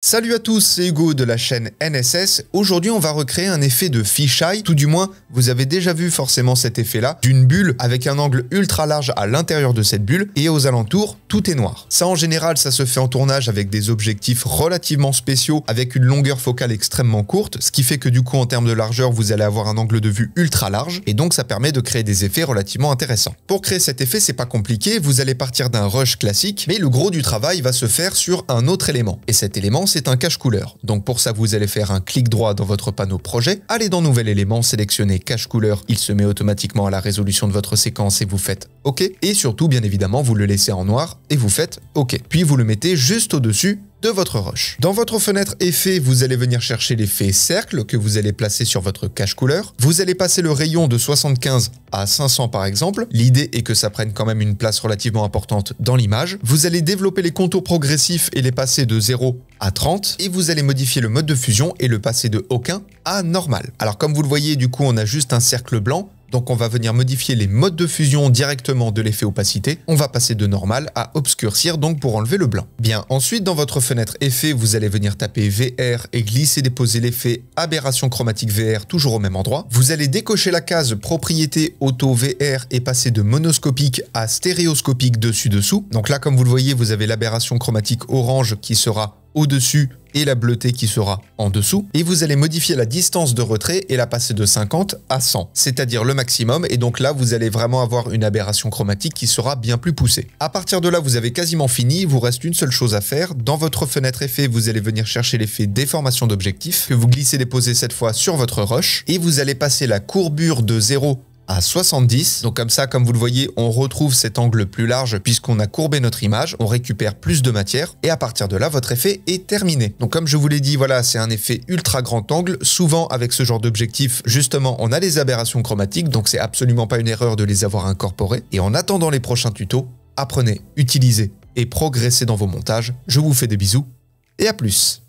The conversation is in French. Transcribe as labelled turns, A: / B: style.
A: Salut à tous, c'est Hugo de la chaîne NSS. Aujourd'hui, on va recréer un effet de fisheye. Tout du moins, vous avez déjà vu forcément cet effet-là, d'une bulle avec un angle ultra large à l'intérieur de cette bulle et aux alentours, tout est noir. Ça, en général, ça se fait en tournage avec des objectifs relativement spéciaux avec une longueur focale extrêmement courte, ce qui fait que du coup, en termes de largeur, vous allez avoir un angle de vue ultra large et donc ça permet de créer des effets relativement intéressants. Pour créer cet effet, c'est pas compliqué, vous allez partir d'un rush classique, mais le gros du travail va se faire sur un autre élément. Et cet élément, c'est un cache couleur. Donc pour ça, vous allez faire un clic droit dans votre panneau projet, allez dans Nouvel élément, sélectionnez cache couleur, il se met automatiquement à la résolution de votre séquence et vous faites OK. Et surtout, bien évidemment, vous le laissez en noir et vous faites OK. Puis vous le mettez juste au-dessus de votre rush. Dans votre fenêtre effet, vous allez venir chercher l'effet cercle que vous allez placer sur votre cache couleur. Vous allez passer le rayon de 75 à 500 par exemple. L'idée est que ça prenne quand même une place relativement importante dans l'image. Vous allez développer les contours progressifs et les passer de 0 à 30 et vous allez modifier le mode de fusion et le passer de aucun à normal. Alors comme vous le voyez, du coup, on a juste un cercle blanc. Donc on va venir modifier les modes de fusion directement de l'effet opacité. On va passer de normal à obscurcir donc pour enlever le blanc. Bien, ensuite dans votre fenêtre effet, vous allez venir taper VR et glisser déposer l'effet aberration chromatique VR toujours au même endroit. Vous allez décocher la case propriété auto VR et passer de monoscopique à stéréoscopique dessus-dessous. Donc là comme vous le voyez, vous avez l'aberration chromatique orange qui sera au-dessus et la bleutée qui sera en dessous. Et vous allez modifier la distance de retrait et la passer de 50 à 100, c'est-à-dire le maximum. Et donc là, vous allez vraiment avoir une aberration chromatique qui sera bien plus poussée. À partir de là, vous avez quasiment fini. Il vous reste une seule chose à faire. Dans votre fenêtre effet, vous allez venir chercher l'effet déformation d'objectif que vous glissez déposer cette fois sur votre rush. Et vous allez passer la courbure de 0 à 70. Donc comme ça, comme vous le voyez, on retrouve cet angle plus large puisqu'on a courbé notre image, on récupère plus de matière et à partir de là, votre effet est terminé. Donc comme je vous l'ai dit, voilà, c'est un effet ultra grand angle. Souvent, avec ce genre d'objectif, justement, on a des aberrations chromatiques, donc c'est absolument pas une erreur de les avoir incorporées. Et en attendant les prochains tutos, apprenez, utilisez et progressez dans vos montages. Je vous fais des bisous et à plus.